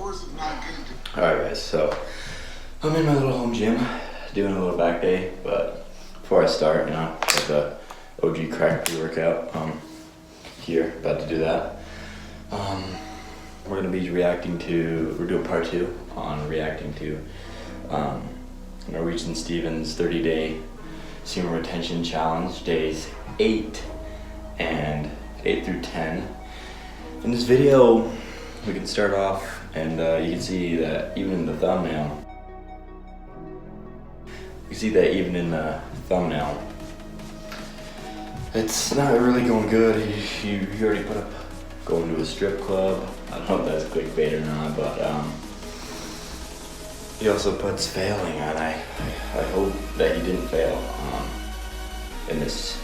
Alright guys, so I'm in my little home gym doing a little back day, but before I start, like the OG crack pre-workout, here, about to do that. We're gonna be we're doing part 2 on reacting to Norwegian Steven's 30-day semen retention challenge, days 8 through 10. In this video, we can start off and you can see that even in the thumbnail, it's not really going good. He already put up going to a strip club. I don't know if that's clickbait or not, but he also puts failing, and I hope that he didn't fail in this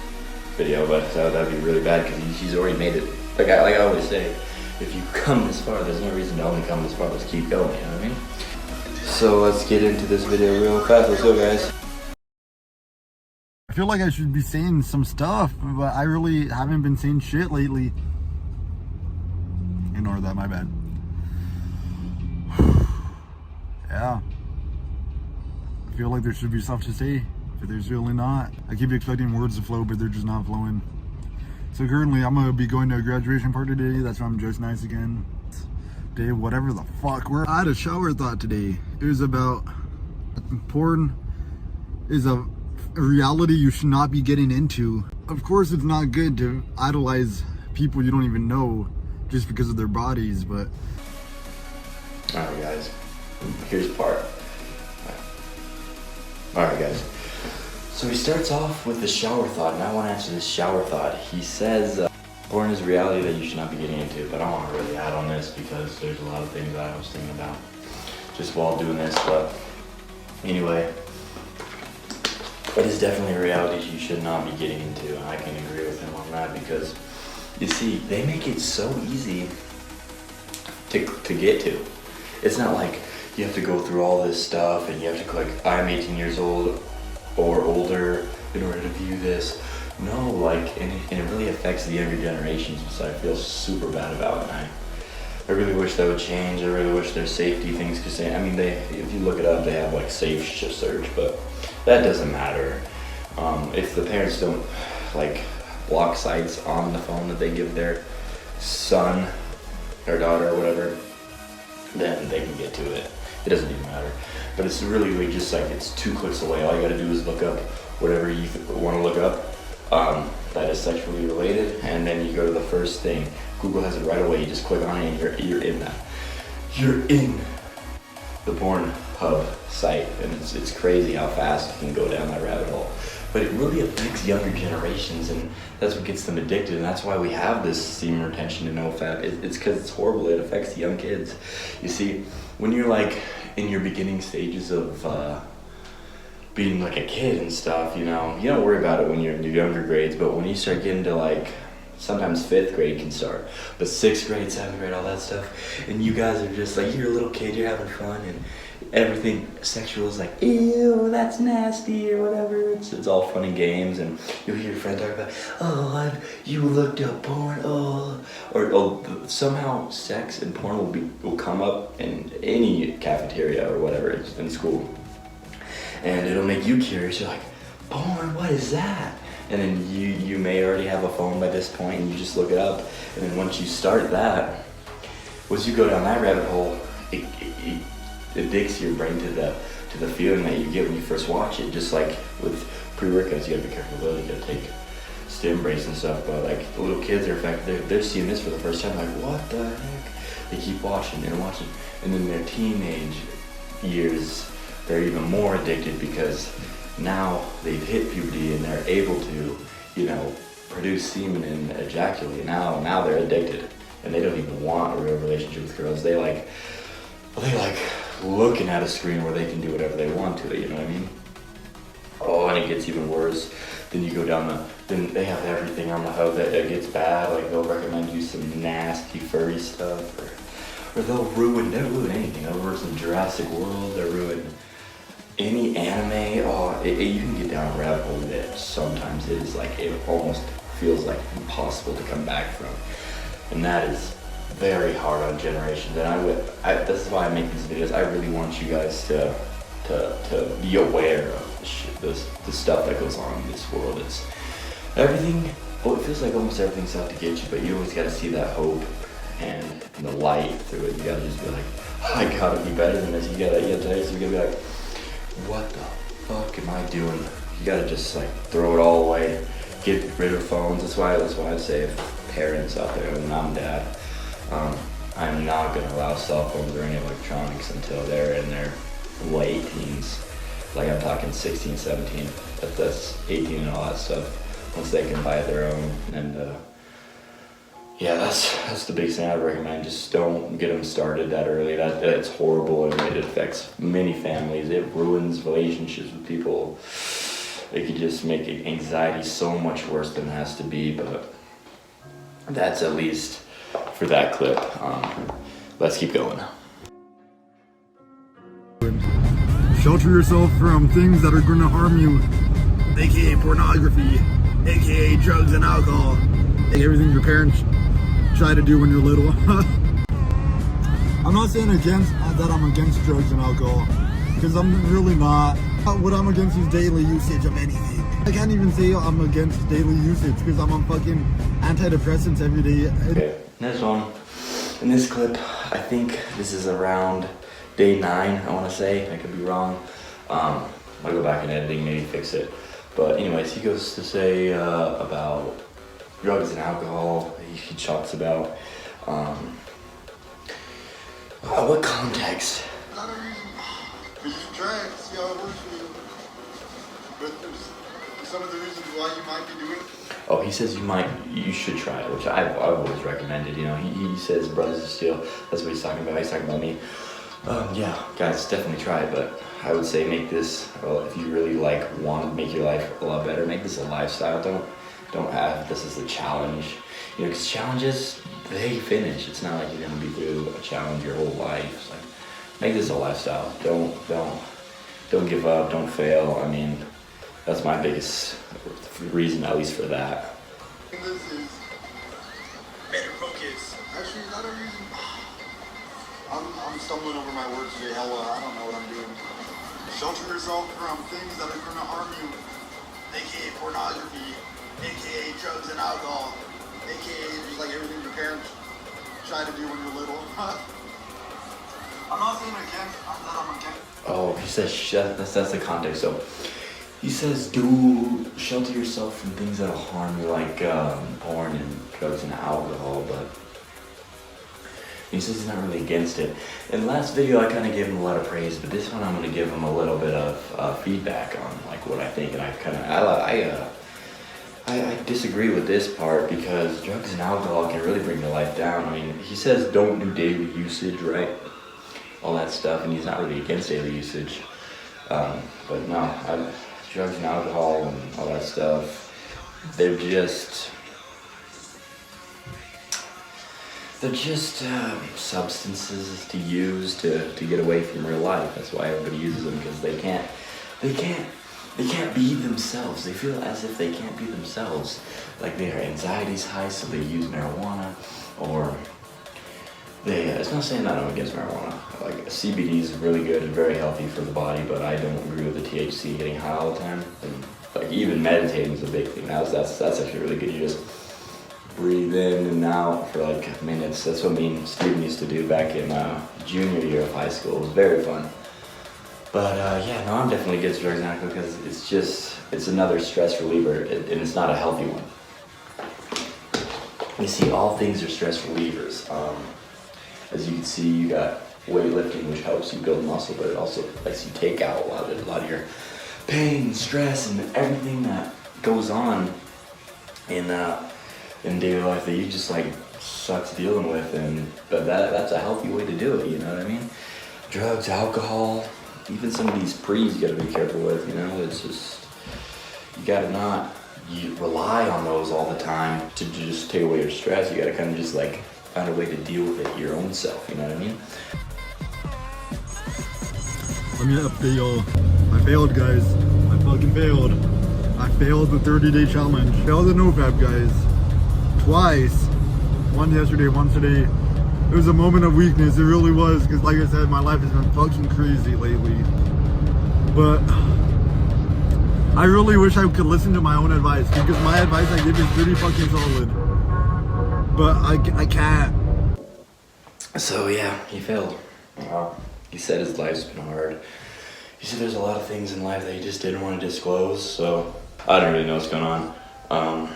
video, but that'd be really bad because he's already made it. Like I always say, if you come this far, there's no reason to only come this far. Let's keep going, you know what I mean? So let's get into this video real fast. Let's go, guys. I feel like I should be saying some stuff, but I really haven't been saying shit lately. Ignore that, my bad. Yeah. I feel like there should be stuff to say, but there's really not. I keep expecting words to flow, but they're just not flowing. So currently, I'm gonna be going to a graduation party today. That's why I'm dressed nice again. Day, whatever the fuck. I had a shower thought today. It was about porn is a reality you should not be getting into. Of course, it's not good to idolize people you don't even know just because of their bodies, but... Alright guys, here's part. Alright guys, so he starts off with the shower thought, and I want to answer this shower thought. He says, porn is a reality that you should not be getting into, but I don't want to really add on this because there's a lot of things that I was thinking about just while doing this, but anyway, it is definitely a reality you should not be getting into, and I can agree with him on that because, you see, they make it so easy to get to. It's not like you have to go through all this stuff and you have to click, I'm 18 years old or older in order to view this. No, like, and it really affects the younger generations, so I feel super bad about it. And I really wish that would change. I really wish there's safety things, because I mean, if you look it up, they have like safe search, but that doesn't matter. If the parents don't like block sites on the phone that they give their son or daughter or whatever, then they can get to it. It doesn't even matter. But it's really just like, it's 2 clicks away. All you gotta do is look up whatever you want to look up that is sexually related, and then you go to the first thing. Google has it right away. You just click on it and you're in that. You're in the Pornhub site, and it's crazy how fast you can go down that rabbit hole. But it really affects younger generations, and that's what gets them addicted, and that's why we have this semen retention and NoFap. It's because it's horrible. It affects the young kids. You see, when you're like in your beginning stages of being like a kid and stuff, you don't worry about it when you're in your younger grades, but when you start getting to like, sometimes 5th grade can start, but 6th grade, 7th grade, all that stuff, and you guys are just like, you're a little kid, you're having fun, and everything sexual is like, ew, that's nasty, or whatever. It's all fun and games, and you'll hear your friend talk about, oh, you looked up porn, or somehow sex and porn will come up in any cafeteria or whatever it's in school, and it'll make you curious. You're like, porn, what is that? And then you may already have a phone by this point, and you just look it up, and then once you start that, once you go down that rabbit hole, it addicts your brain to the feeling that you get when you first watch it. Just like with pre-workouts, you gotta be careful though. You gotta take stim brace and stuff, but like the little kids are affected. They're seeing this for the first time, like, what the heck? They keep watching and watching, and then their teenage years, they're even more addicted because now they've hit puberty and they're able to, produce semen and ejaculate. Now they're addicted, and they don't even want a real relationship with girls. They like looking at a screen where they can do whatever they want to, you know what I mean? Oh, and it gets even worse. Then you go down then they have everything on the hub that gets bad. Like, they'll recommend you some nasty furry stuff, or they'll ruin anything. They'll ruin some Jurassic World, they'll ruin any anime. You can get down a rabbit hole that sometimes it almost feels like impossible to come back from. And that is very hard on generations, and this is why I make these videos. I really want you guys to be aware of the stuff that goes on in this world. It's everything. Well, it feels like almost everything's out to get you, but you always got to see that hope and the light through it. You gotta just be like, I gotta be better than this. You gotta be like, what the fuck am I doing? You gotta just like throw it all away, get rid of phones. That's why I say, if parents out there, and I'm dad, I'm not gonna allow cell phones or any electronics until they're in their late teens. Like I'm talking 16, 17, that's 18 and all that stuff. Once they can buy their own, and yeah, that's the biggest thing I'd recommend. Just don't get them started that early. That's horrible, and it affects many families. It ruins relationships with people. It could just make anxiety so much worse than it has to be. But that's at least for that clip. Let's keep going. Shelter yourself from things that are going to harm you, aka pornography, aka drugs and alcohol, aka everything your parents try to do when you're little. I'm not saying that I'm against drugs and alcohol, because I'm really not. What I'm against is daily usage of anything. I can't even say I'm against daily usage because I'm on fucking antidepressants every day. Okay, next one. In this clip, I think this is around day 9, I want to say. I could be wrong. I'll go back in editing, maybe fix it. But anyways, he goes to say about drugs and alcohol. He talks about what context? Not a reason. But you should try it, see how it works for you. But there's some of the reasons why you might be doing it. Oh, he says you should try it, which I've always recommended. You know, he says brothers of steel. That's what he's talking about. He's talking about me. Yeah, guys, definitely try it. But I would say make this. Well, if you really want to make your life a lot better, make this a lifestyle. Don't have this as a challenge. You know, because challenges, they finish. It's not like you're gonna be through a challenge your whole life. It's like, make this a lifestyle. Don't give up. Don't fail. I mean, that's my biggest reason, at least for that. This is better focus. Actually, not a reason. I'm stumbling over my words today. Hella, I don't know what I'm doing. Shelter yourself from things that are going to harm you, aka pornography, aka drugs and alcohol, aka just like everything your parents try to do when you're little. I'm not saying against that I'm against. Oh, he says that's the context. So he says do shelter yourself from things that'll harm you, like porn and drugs and alcohol, but he says he's not really against it. In the last video, I kind of gave him a lot of praise, but this one I'm going to give him a little bit of feedback on like what I think, and I disagree with this part because drugs and alcohol can really bring your life down. I mean, he says don't do daily usage, right? All that stuff, and he's not really against daily usage. But no, drugs and alcohol and all that stuff, they're just substances to use to get away from real life. That's why everybody uses them, because they can't be themselves. They feel as if they can't be themselves. Like their anxiety's high, so they use marijuana, or it's not saying that I'm against marijuana. Like CBD is really good and very healthy for the body, but I don't agree with the THC getting high all the time. And like even meditating is a big thing. That's actually really good. You just breathe in and out for like minutes. That's what me and Steven used to do back in junior year of high school. It was very fun. But yeah, no, I'm definitely against drugs and alcohol because it's another stress reliever, and it's not a healthy one. You see, all things are stress relievers. As you can see, you got weightlifting, which helps you build muscle, but it also lets you take out a lot of your pain, stress, and everything that goes on in daily life that you just sucks dealing with. But that's a healthy way to do it. You know what I mean? Drugs, alcohol, even some of these pre's you gotta be careful with. You know, it's just you gotta not rely on those all the time to just take away your stress. You gotta kind of just find a way to deal with it your own self, you know what I mean? Let me fail. I failed, guys. I fucking failed. I failed the 30-day challenge. Failed the NoFap, guys. Twice. One yesterday, once today. It was a moment of weakness. It really was, because like I said, my life has been fucking crazy lately. But I really wish I could listen to my own advice, because my advice I give is pretty fucking solid. But I can't. So yeah, he failed. He said his life's been hard. He said there's a lot of things in life that he just didn't want to disclose, so I don't really know what's going on.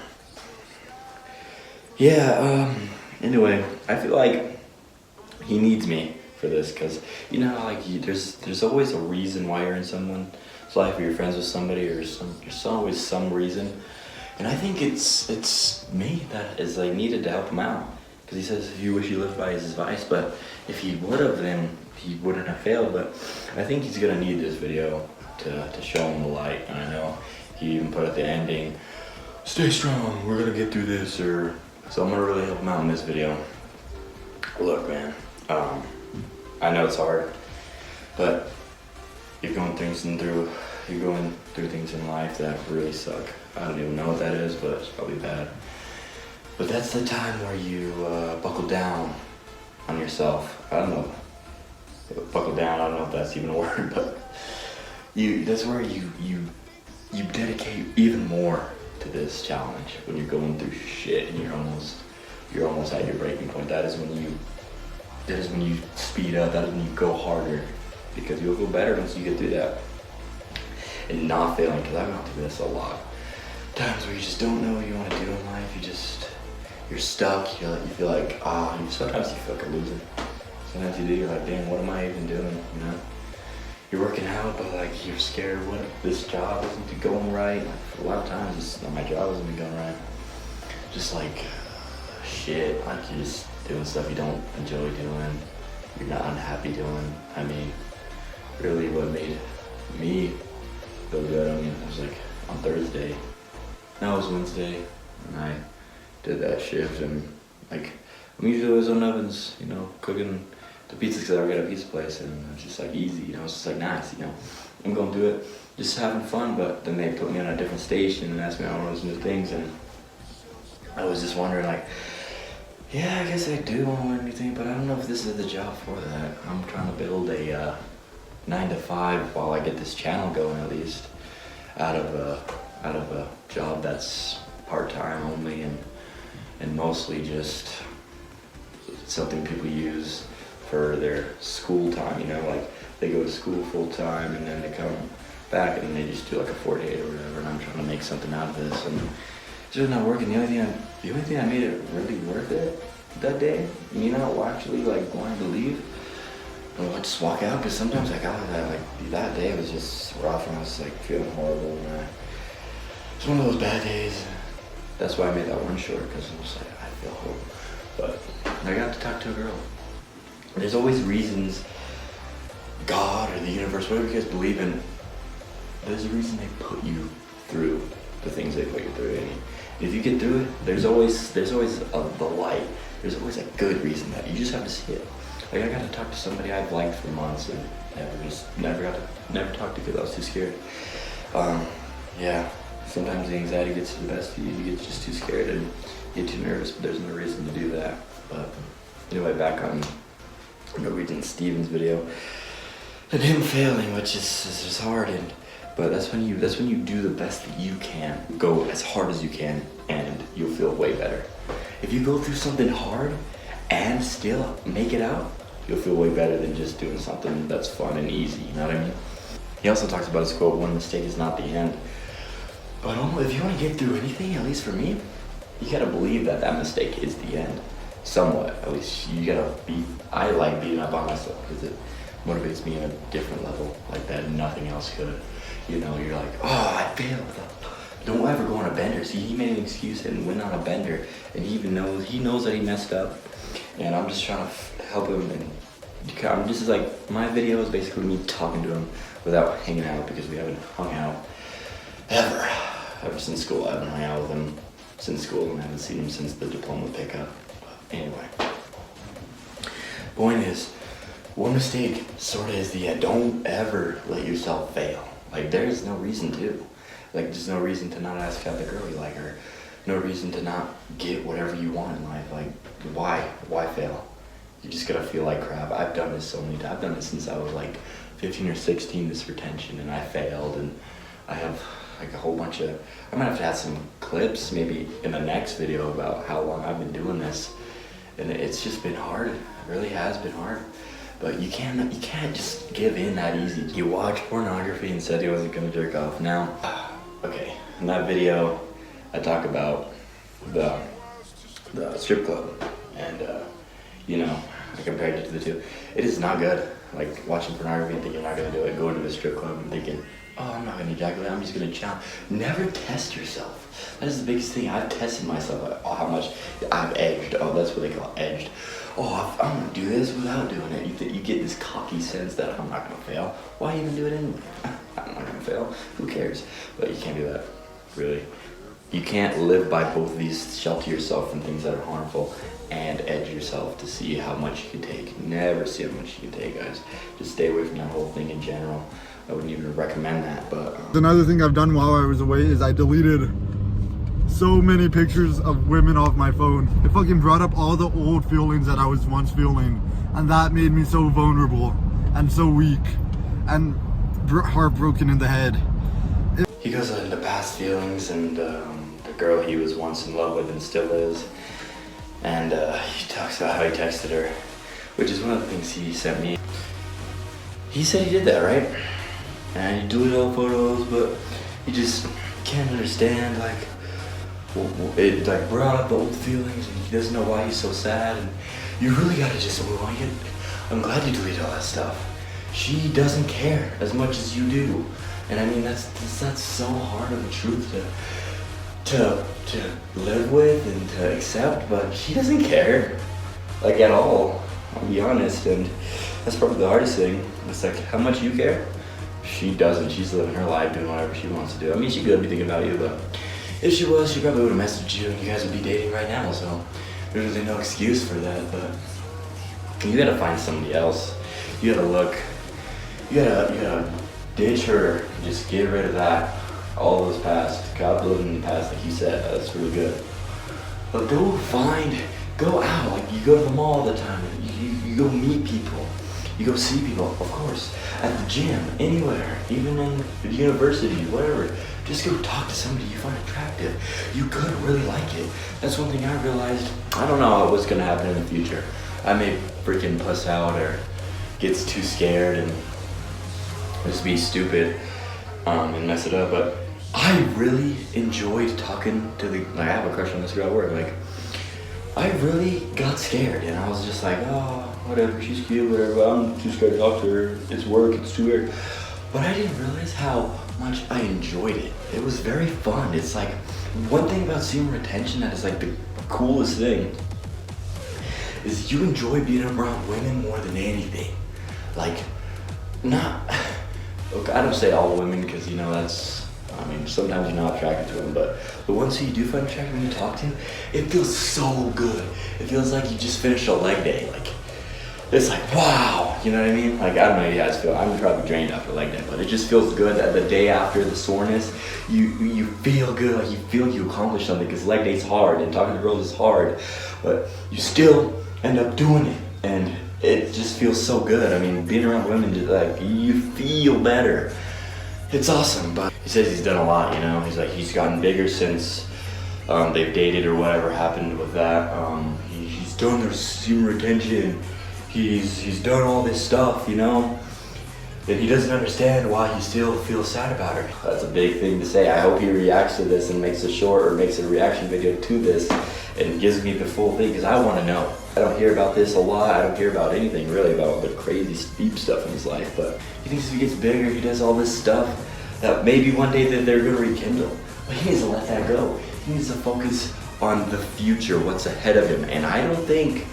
Anyway, I feel like he needs me for this, because you know, like there's always a reason why you're in someone's life, or you're friends with somebody, or there's always some reason. And I think it's me that is like needed to help him out, because he says if you wish you lived by his advice, but if he would have, then he wouldn't have failed. But I think he's gonna need this video to show him the light. And I know he even put at the ending, stay strong, we're gonna get through this, so I'm gonna really help him out in this video. Look, man, I know it's hard, but you're going through things in life that really suck. I don't even know what that is, but it's probably bad. But that's the time where you buckle down on yourself. I don't know. Buckle down, I don't know if that's even a word, but that's where you dedicate even more to this challenge. When you're going through shit and you're almost at your breaking point. That is when you speed up, that is when you go harder, because you'll go better once you get through that. And not failing, because I've gone through this a lot. Times where you just don't know what you want to do in life, you're stuck, you feel like, sometimes you feel like a loser. Sometimes you do, you're like, damn, what am I even doing, you know? You're working out, but like, you're scared, what if this job isn't going right? Like, for a lot of times, my job isn't going right. Just like, shit, like you're just doing stuff you don't enjoy doing, you're not unhappy doing. I mean, really what made me feel good, it was like on Thursday, no, it was Wednesday, and I did that shift, and like, I'm usually always on ovens, you know, cooking the pizzas, because I work at a pizza place, and it's just like easy, you know, it's just like nice, you know. I'm going through it, just having fun, but then they put me on a different station and asked me all those new things, and I was just wondering, like, yeah, I guess I do want to learn anything, but I don't know if this is the job for that. I'm trying to build a 9 to 5 while I get this channel going, at least, out of a job that's part-time only, and mostly just something people use for their school time, you know, like they go to school full time and then they come back and then they just do like a 4-day or whatever, and I'm trying to make something out of this, and it's really not working. The only thing that made it really worth it that day, you know, actually like wanting to leave, I just walk out, because sometimes I got that, like that day was just rough, and I was like feeling horrible, and it's one of those bad days. That's why I made that one short, because I was like, I feel hope. But I got to talk to a girl. There's always reasons, God or the universe, whatever you guys believe in, there's a reason they put you through the things they put you through. And if you get through it, there's always the light. There's always a good reason that you just have to see it. Like, I got to talk to somebody I've liked for months and never talked to, because I was too scared. Yeah, sometimes the anxiety gets to the best of you. You get just too scared and get too nervous, but there's no reason to do that. But anyway, back on Norwegian Steven's video and him failing, which is hard, but that's when you do the best that you can, go as hard as you can, and you'll feel way better. If you go through something hard and still make it out, you'll feel way better than just doing something that's fun and easy, you know what I mean? He also talks about his quote, one mistake is not the end. But if you want to get through anything, at least for me, you gotta believe that mistake is the end. Somewhat, at least. I like beating up on myself, because it motivates me in a different level, like that nothing else could. You know, you're like, oh, I failed. Don't ever go on a bender. See, he made an excuse and went on a bender, and he knows that he messed up, and I'm just trying to help him. And this is like, my video is basically me talking to him without hanging out, because we haven't hung out ever since school. I haven't hung out with him since school, and I haven't seen him since the diploma pickup. But anyway, point is, one mistake sort of is the end. Don't ever let yourself fail. Like, there's no reason to. Like, there's no reason to not ask out the girl you like, or no reason to not get whatever you want in life. Like, why fail? you're just gonna feel like crap. I've done this so many times. I've done this since I was like 15 or 16, this retention, and I failed, and I have like a whole bunch of, I'm gonna have to add some clips maybe in the next video about how long I've been doing this. And it's just been hard. It really has been hard. But you can't just give in that easy. He watched pornography and said he wasn't gonna jerk off. Now, okay, in that video, I talk about the strip club, and you know, I compared it to the two. It is not good. Like watching pornography and thinking you're not gonna do it, going to the strip club and thinking, oh, I'm not gonna ejaculate, I'm just gonna challenge. Never test yourself. That is the biggest thing. I've tested myself, like, oh, how much I've edged. Oh, that's what they call edged. Oh, I'm gonna do this without doing it. You get this cocky sense that I'm not gonna fail. Why even do it anyway? I'm not gonna fail. Who cares? But you can't do that, really. You can't live by both of these. Shelter yourself from things that are harmful and edge yourself to see how much you can take. Never see how much you can take, guys. Just stay away from that whole thing in general. I wouldn't even recommend that, but... Another thing I've done while I was away is I deleted so many pictures of women off my phone. It fucking brought up all the old feelings that I was once feeling, and that made me so vulnerable and so weak and heartbroken in the head. He goes into past feelings and the girl he was once in love with and still is, and he talks about how he texted her, which is one of the things he sent me. He said he did that, right? And he deleted all photos, but he just can't understand, like, it like brought up the old feelings, and he doesn't know why he's so sad, and you really gotta just move on. I'm glad you deleted all that stuff. She doesn't care as much as you do, and I mean that's so hard of a truth to live with and to accept, but she doesn't care, like, at all. I'll be honest, and that's probably the hardest thing. It's like, how much you care? She doesn't. She's living her life, doing whatever she wants to do. I mean, she could be thinking about you, but if she was, she probably would have messaged you and you guys would be dating right now, so there's really no excuse for that, but you gotta find somebody else. You gotta look, you gotta ditch her, just get rid of that, all those past. God living in the past, like you said, that's really good. But go out, like you go to the mall all the time, you go meet people. You go see people, of course, at the gym, anywhere, even in the university, whatever. Just go talk to somebody you find attractive. You could really like it. That's one thing I realized. I don't know what's gonna happen in the future. I may freaking puss out or get too scared and just be stupid and mess it up, but I really enjoyed talking to I have a crush on this girl at work. Like, I really got scared and I was just like, oh, whatever, she's cute, whatever, I'm too scared to talk to her, it's work, it's too weird. But I didn't realize how much I enjoyed it. It was very fun. It's like, one thing about semen retention that is like the coolest thing is you enjoy being around women more than anything. Like, look, I don't say all women because, you know, I mean, sometimes you're not attracted to them, but the ones who you do find attractive when you talk to, it feels so good. It feels like you just finished a leg day. Like, it's like, wow, you know what I mean? Like, I don't know how you guys feel. I'm probably drained after a leg day, but it just feels good that the day after the soreness, you feel good, like you feel you accomplished something, because leg day's hard and talking to girls is hard, but you still end up doing it, and it just feels so good. I mean, being around women, just like, you feel better. It's awesome. But he says he's done a lot, you know? He's like, he's gotten bigger since they've dated or whatever happened with that. He's done their semen retention. He's done all this stuff, you know? And he doesn't understand why he still feels sad about her. That's a big thing to say. I hope he reacts to this and makes a short or makes a reaction video to this and gives me the full thing, because I want to know. I don't hear about this a lot. I don't hear about anything really about the crazy deep stuff in his life, but he thinks if he gets bigger, he does all this stuff, that maybe one day that they're going to rekindle. But he needs to let that go. He needs to focus on the future, what's ahead of him. And I don't think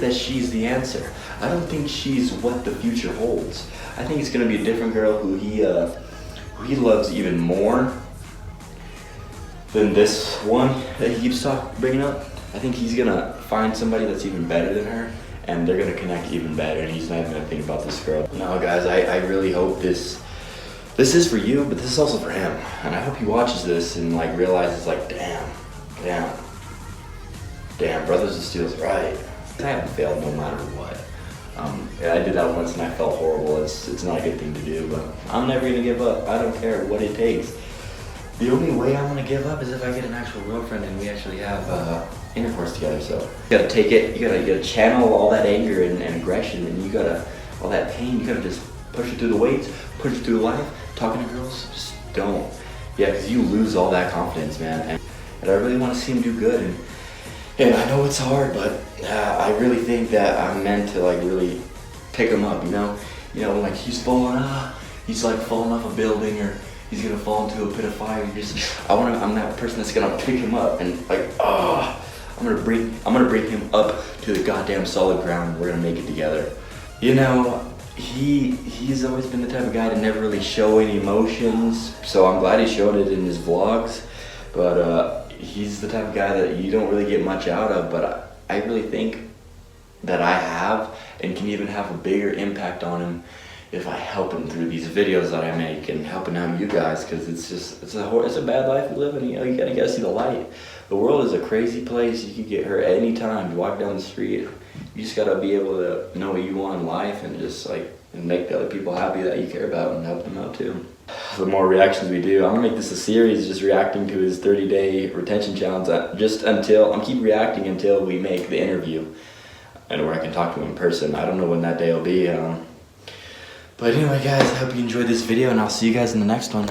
that she's the answer. I don't think she's what the future holds. I think it's gonna be a different girl who he loves even more than this one that he keeps bringing up. I think he's gonna find somebody that's even better than her, and they're gonna connect even better, and he's not even gonna think about this girl. No, guys, I really hope this is for you, but this is also for him. And I hope he watches this and like realizes, like, damn, Brothers of Steel's right. I haven't failed no matter what. I did that once and I felt horrible. It's not a good thing to do, but I'm never gonna give up. I don't care what it takes. The only way I'm gonna give up is if I get an actual girlfriend and we actually have intercourse together. So you gotta take it, you gotta channel all that anger and aggression, and you gotta, all that pain, you gotta just push it through the weights, push it through life. Talking to girls, just don't. Yeah, because you lose all that confidence, man. And I really want to see him do good. And I know it's hard, but I really think that I'm meant to like really pick him up, you know? You know, like he's like falling off a building, or he's gonna fall into a pit of fire. I'm that person that's gonna pick him up and like, I'm gonna bring him up to the goddamn solid ground. We're gonna make it together. You know, he's always been the type of guy to never really show any emotions. So I'm glad he showed it in his vlogs. But he's the type of guy that you don't really get much out of. But I really think that I have and can even have a bigger impact on him if I help him through these videos that I make and helping out you guys, because it's a bad life we live in. You know, you gotta see the light. The world is a crazy place. You can get hurt anytime. You walk down the street. You just gotta be able to know what you want in life and just like and make the other people happy that you care about and help them out too. The more reactions we do, I'm gonna make this a series, just reacting to his 30-day retention challenge. I'm keep reacting until we make the interview and where I can talk to him in person. I don't know when that day will be. But anyway, guys, I hope you enjoyed this video, and I'll see you guys in the next one.